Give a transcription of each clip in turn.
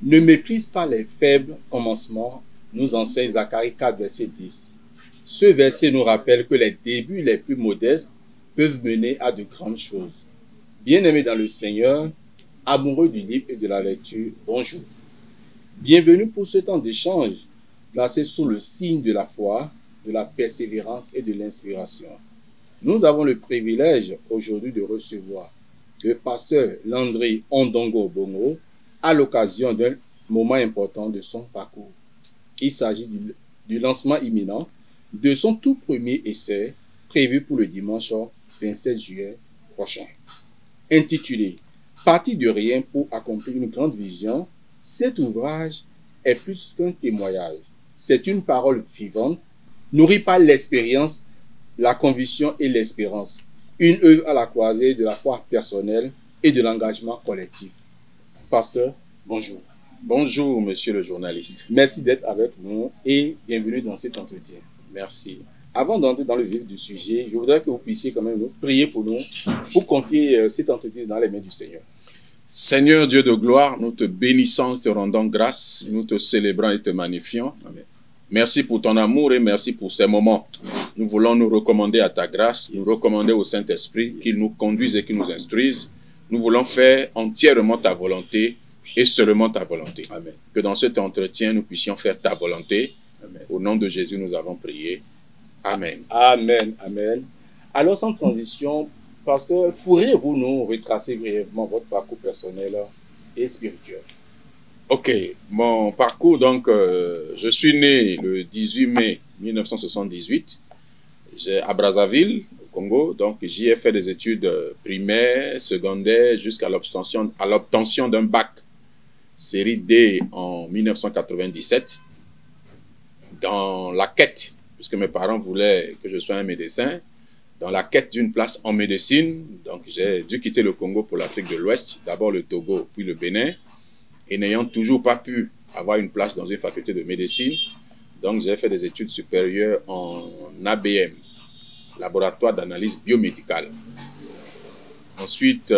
Ne méprise pas les faibles commencements, nous enseigne Zacharie 4, verset 10. Ce verset nous rappelle que les débuts les plus modestes peuvent mener à de grandes choses. Bien-aimés dans le Seigneur, amoureux du livre et de la lecture, bonjour. Bienvenue pour ce temps d'échange, placé sous le signe de la foi, de la persévérance et de l'inspiration. Nous avons le privilège aujourd'hui de recevoir le pasteur Landry Ondongo Bongo à l'occasion d'un moment important de son parcours. Il s'agit du lancement imminent de son tout premier essai prévu pour le dimanche 27 juillet prochain. Intitulé « Parti de rien pour accomplir une grande vision », cet ouvrage est plus qu'un témoignage. C'est une parole vivante, nourrie par l'expérience, la conviction et l'espérance. Une œuvre à la croisée de la foi personnelle et de l'engagement collectif. Pasteur, bonjour. Bonjour, monsieur le journaliste. Merci d'être avec nous et bienvenue dans cet entretien. Merci. Avant d'entrer dans le vif du sujet, je voudrais que vous puissiez quand même prier pour nous, pour confier cet entretien dans les mains du Seigneur. Seigneur Dieu de gloire, nous te bénissons, te rendons grâce, nous te célébrons et te magnifions. Amen. Merci pour ton amour et merci pour ces moments. Nous voulons nous recommander à ta grâce, nous recommander au Saint-Esprit qu'il nous conduise et qu'il nous instruise. Nous voulons faire entièrement ta volonté et seulement ta volonté. Amen. Que dans cet entretien, nous puissions faire ta volonté. Amen. Au nom de Jésus, nous avons prié. Amen. Amen. Amen. Alors, sans transition, pasteur, pourriez-vous nous retracer brièvement votre parcours personnel et spirituel? Ok, mon parcours, donc, je suis né le 18 mai 1978 à Brazzaville, au Congo. Donc, j'y ai fait des études primaires, secondaires, jusqu'à l'obtention d'un bac série D en 1997. Dans la quête, puisque mes parents voulaient que je sois un médecin, dans la quête d'une place en médecine, donc j'ai dû quitter le Congo pour l'Afrique de l'Ouest, d'abord le Togo, puis le Bénin, et n'ayant toujours pas pu avoir une place dans une faculté de médecine, donc j'ai fait des études supérieures en ABM, laboratoire d'analyse biomédicale. Ensuite,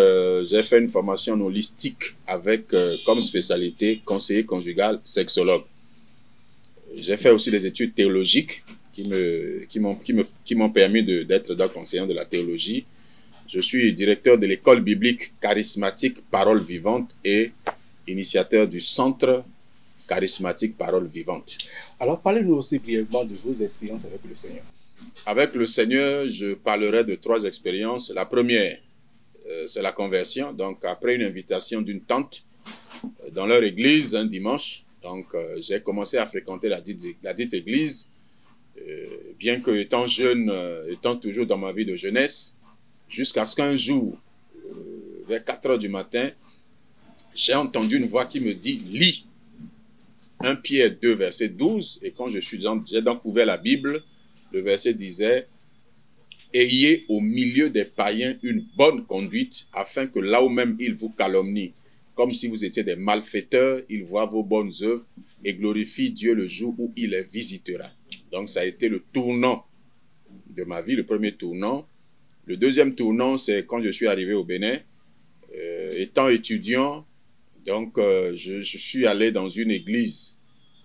j'ai fait une formation en holistique avec comme spécialité conseiller conjugal sexologue. J'ai fait aussi des études théologiques qui m'ont permis d'être donc enseignant de la théologie. Je suis directeur de l'école biblique charismatique Parole Vivante et initiateur du centre charismatique Parole Vivante. Alors, parlez-nous aussi brièvement de vos expériences avec le Seigneur. Avec le Seigneur, je parlerai de 3 expériences. La première, c'est la conversion. Donc, après une invitation d'une tante dans leur église un dimanche, donc j'ai commencé à fréquenter la dite église. Bien que étant jeune, étant toujours dans ma vie de jeunesse, jusqu'à ce qu'un jour, vers 4 heures du matin, j'ai entendu une voix qui me dit « Lis » 1 Pierre 2, verset 12. Et quand j'ai donc ouvert la Bible, le verset disait « Ayez au milieu des païens une bonne conduite, afin que là où même ils vous calomnient, comme si vous étiez des malfaiteurs, ils voient vos bonnes œuvres et glorifient Dieu le jour où il les visitera. » Donc ça a été le tournant de ma vie, le premier tournant. Le deuxième tournant, c'est quand je suis arrivé au Bénin. Étant étudiant, donc je suis allé dans une église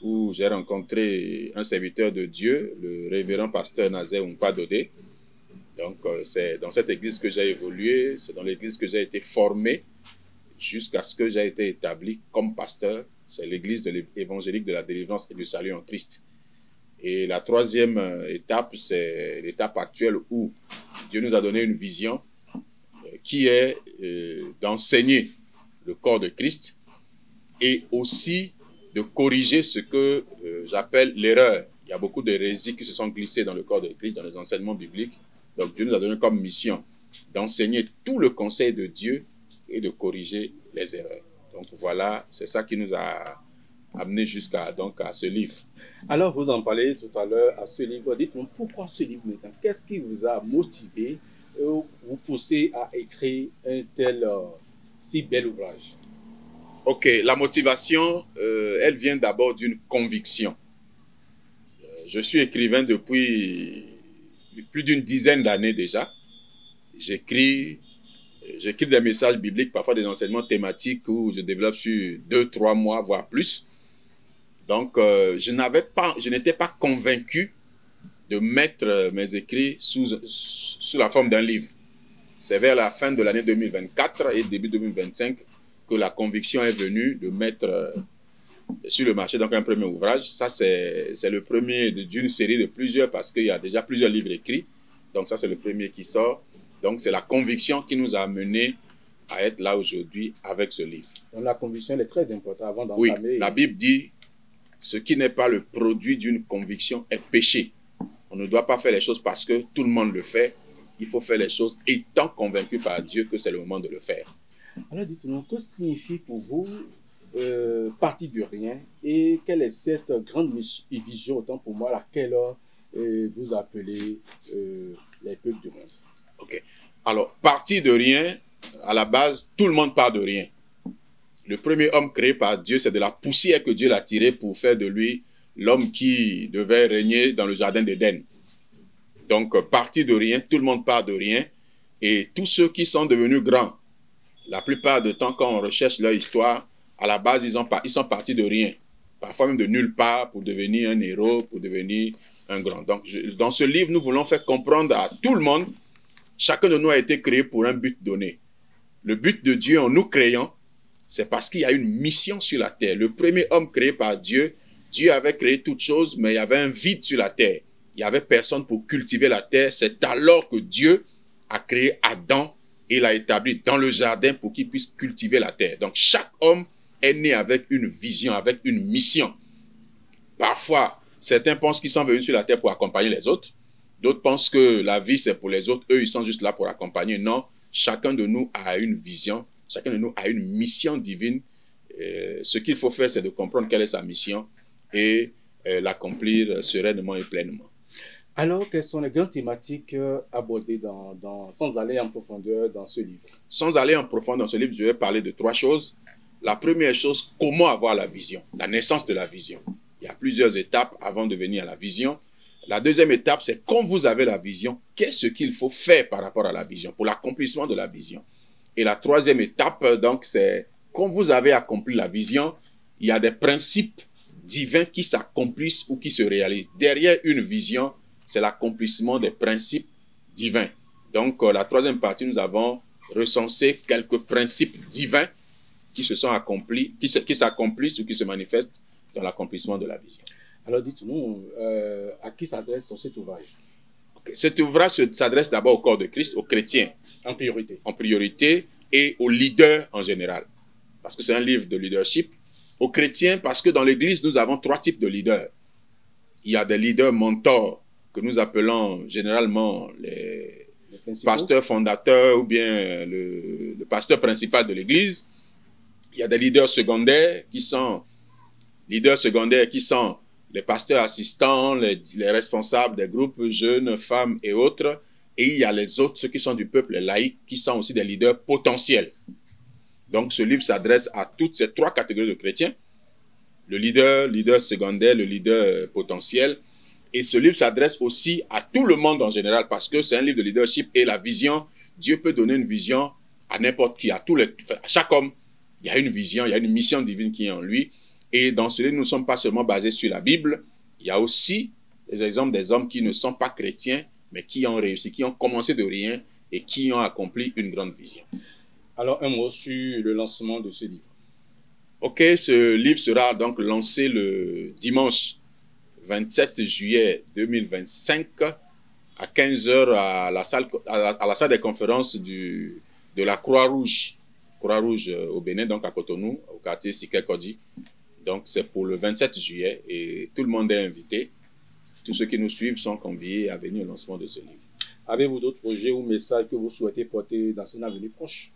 où j'ai rencontré un serviteur de Dieu, le révérend pasteur Nazer Oumpa Dodé. Donc c'est dans cette église que j'ai évolué, c'est dans l'église que j'ai été formé jusqu'à ce que j'ai été établi comme pasteur. C'est l'église évangélique de la délivrance et du salut en Christ. Et la troisième étape, c'est l'étape actuelle où Dieu nous a donné une vision qui est d'enseigner le corps de Christ et aussi de corriger ce que j'appelle l'erreur. Il y a beaucoup d'hérésies qui se sont glissées dans le corps de Christ, dans les enseignements bibliques. Donc Dieu nous a donné comme mission d'enseigner tout le conseil de Dieu et de corriger les erreurs. Donc voilà, c'est ça qui nous a amené jusqu'à à ce livre. Alors, vous en parlez tout à l'heure à ce livre. Dites-moi, pourquoi ce livre maintenant? Qu'est-ce qui vous a motivé, vous poussé à écrire un tel si bel ouvrage? Ok, la motivation, elle vient d'abord d'une conviction. Je suis écrivain depuis plus d'une dizaine d'années déjà. J'écris J'écris des messages bibliques, parfois des enseignements thématiques où je développe sur 2-3 mois, voire plus. Donc, je n'étais pas convaincu de mettre mes écrits sous la forme d'un livre. C'est vers la fin de l'année 2024 et début 2025 que la conviction est venue de mettre sur le marché donc un premier ouvrage. Ça, c'est le premier d'une série de plusieurs parce qu'il y a déjà plusieurs livres écrits. Donc, ça, c'est le premier qui sort. Donc, c'est la conviction qui nous a amenés à être là aujourd'hui avec ce livre. Donc, la conviction, elle est très importante avant d'entamer. Oui, la Bible dit ce qui n'est pas le produit d'une conviction est péché. On ne doit pas faire les choses parce que tout le monde le fait. Il faut faire les choses étant convaincu par Dieu que c'est le moment de le faire. Alors, dites-nous, que signifie pour vous partir de rien et quelle est cette grande vision, autant pour moi, laquelle vous appelez les peuples du monde? Ok. Alors, partir de rien, à la base, tout le monde part de rien. Le premier homme créé par Dieu, c'est de la poussière que Dieu l'a tiré pour faire de lui l'homme qui devait régner dans le jardin d'Éden. Donc, partir de rien, tout le monde part de rien. Et tous ceux qui sont devenus grands, la plupart du temps, quand on recherche leur histoire, à la base, ils sont partis de rien. Parfois même de nulle part pour devenir un héros, pour devenir un grand. Donc, dans ce livre, nous voulons faire comprendre à tout le monde, chacun de nous a été créé pour un but donné. Le but de Dieu en nous créant, c'est parce qu'il y a une mission sur la terre. Le premier homme créé par Dieu, Dieu avait créé toutes choses, mais il y avait un vide sur la terre. Il n'y avait personne pour cultiver la terre. C'est alors que Dieu a créé Adam et l'a établi dans le jardin pour qu'il puisse cultiver la terre. Donc chaque homme est né avec une vision, avec une mission. Parfois, certains pensent qu'ils sont venus sur la terre pour accompagner les autres. D'autres pensent que la vie, c'est pour les autres. Eux, ils sont juste là pour accompagner. Non, chacun de nous a une vision. Chacun de nous a une mission divine. Ce qu'il faut faire, c'est de comprendre quelle est sa mission et l'accomplir sereinement et pleinement. Alors, quelles sont les grandes thématiques abordées sans aller en profondeur dans ce livre? Sans aller en profondeur dans ce livre, je vais parler de 3 choses. La première chose, comment avoir la vision, la naissance de la vision. Il y a plusieurs étapes avant de venir à la vision. La deuxième étape, c'est quand vous avez la vision, qu'est-ce qu'il faut faire par rapport à la vision, pour l'accomplissement de la vision. Et la troisième étape, donc, c'est quand vous avez accompli la vision, il y a des principes divins qui s'accomplissent ou qui se réalisent. Derrière une vision, c'est l'accomplissement des principes divins. Donc, la troisième partie, nous avons recensé quelques principes divins qui se sont accomplis, qui s'accomplissent ou qui se manifestent dans l'accomplissement de la vision. Alors, dites-nous, à qui s'adresse cet ouvrage? Okay. Cet ouvrage s'adresse d'abord au corps de Christ, aux chrétiens. En priorité. En priorité, et aux leaders en général. Parce que c'est un livre de leadership. Aux chrétiens, parce que dans l'Église, nous avons 3 types de leaders. Il y a des leaders mentors, que nous appelons généralement les pasteurs fondateurs ou bien le pasteur principal de l'Église. Il y a des leaders secondaires qui sont les pasteurs assistants, les responsables des groupes jeunes, femmes et autres. Et il y a les autres, ceux qui sont du peuple laïque, qui sont aussi des leaders potentiels. Donc ce livre s'adresse à toutes ces 3 catégories de chrétiens. Le leader secondaire, le leader potentiel. Et ce livre s'adresse aussi à tout le monde en général parce que c'est un livre de leadership et la vision, Dieu peut donner une vision à n'importe qui, à chaque homme. Il y a une vision, il y a une mission divine qui est en lui. Et dans ce livre, nous ne sommes pas seulement basés sur la Bible, il y a aussi des exemples des hommes qui ne sont pas chrétiens, mais qui ont réussi, qui ont commencé de rien et qui ont accompli une grande vision. Alors, un mot sur le lancement de ce livre. Ok, ce livre sera donc lancé le dimanche 27 juillet 2025 à 15h à la salle des conférences de la Croix-Rouge au Bénin, donc à Cotonou, au quartier Sikekodi. Donc c'est pour le 27 juillet et tout le monde est invité. Tous ceux qui nous suivent sont conviés à venir au lancement de ce livre. Avez-vous d'autres projets ou messages que vous souhaitez porter dans un avenir proche?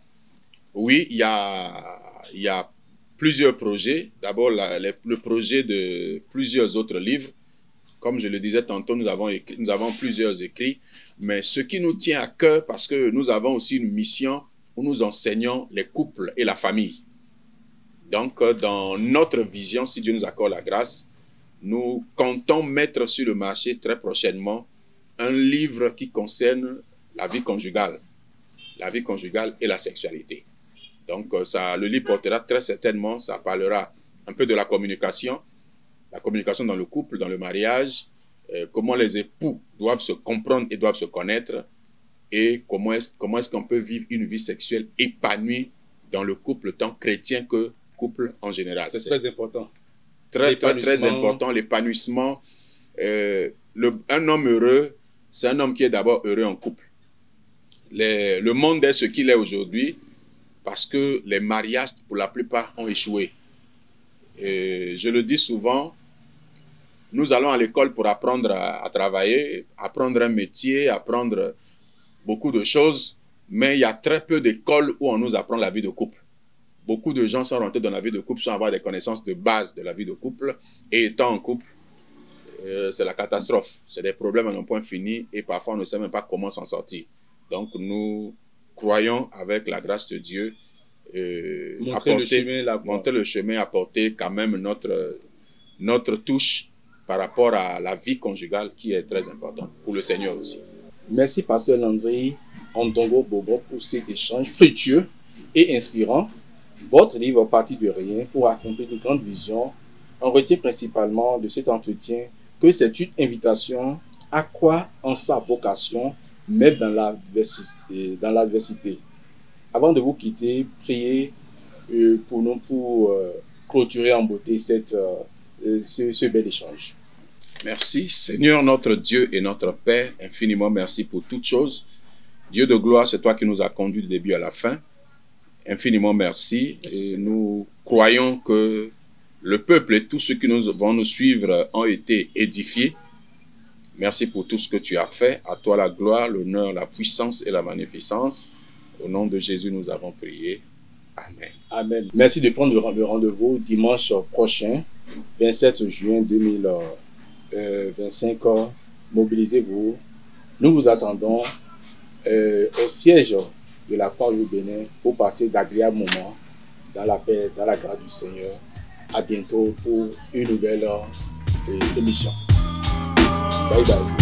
Oui, il y a plusieurs projets. D'abord, le projet de plusieurs autres livres. Comme je le disais tantôt, nous avons plusieurs écrits. Mais ce qui nous tient à cœur, parce que nous avons aussi une mission où nous enseignons les couples et la famille. Donc, dans notre vision, si Dieu nous accorde la grâce, nous comptons mettre sur le marché très prochainement un livre qui concerne la vie conjugale. la vie conjugale et la sexualité. Donc, le livre portera très certainement, ça parlera un peu de la communication dans le couple, dans le mariage, comment les époux doivent se comprendre et doivent se connaître, et comment est-ce qu'on peut vivre une vie sexuelle épanouie dans le couple, tant chrétien que couple en général. C'est très important. Très important, l'épanouissement. Un homme heureux, c'est un homme qui est d'abord heureux en couple. Le monde est ce qu'il est aujourd'hui parce que les mariages, pour la plupart, ont échoué. Et je le dis souvent, nous allons à l'école pour apprendre à travailler, apprendre un métier, apprendre beaucoup de choses, mais il y a très peu d'écoles où on nous apprend la vie de couple. Beaucoup de gens sont rentrés dans la vie de couple sans avoir des connaissances de base de la vie de couple, et étant en couple, c'est la catastrophe. C'est des problèmes à un point fini et parfois on ne sait même pas comment s'en sortir. Donc nous croyons avec la grâce de Dieu monter le chemin, apporter quand même notre touche par rapport à la vie conjugale qui est très importante pour le Seigneur aussi. Merci Pasteur Landry Ondongo Bobo pour cet échange fructueux et inspirant. Votre livre Parti de rien pour accomplir une grande vision. On retient principalement de cet entretien que c'est une invitation à croire en sa vocation, même dans l'adversité. Avant de vous quitter, priez pour nous pour clôturer en beauté ce bel échange. Merci. Seigneur notre Dieu et notre Père, infiniment merci pour toutes choses. Dieu de gloire, c'est toi qui nous as conduits du début à la fin. Infiniment merci. Et nous croyons que le peuple et tous ceux qui vont nous suivre ont été édifiés. Merci pour tout ce que tu as fait. À toi la gloire, l'honneur, la puissance et la magnificence. Au nom de Jésus, nous avons prié. Amen. Amen. Merci de prendre le rendez-vous dimanche prochain, 27 juin 2025. Mobilisez-vous. Nous vous attendons au siège de la Croix du Bénin pour passer d'agréables moments dans la paix, dans la grâce du Seigneur. À bientôt pour une nouvelle émission. Bye bye.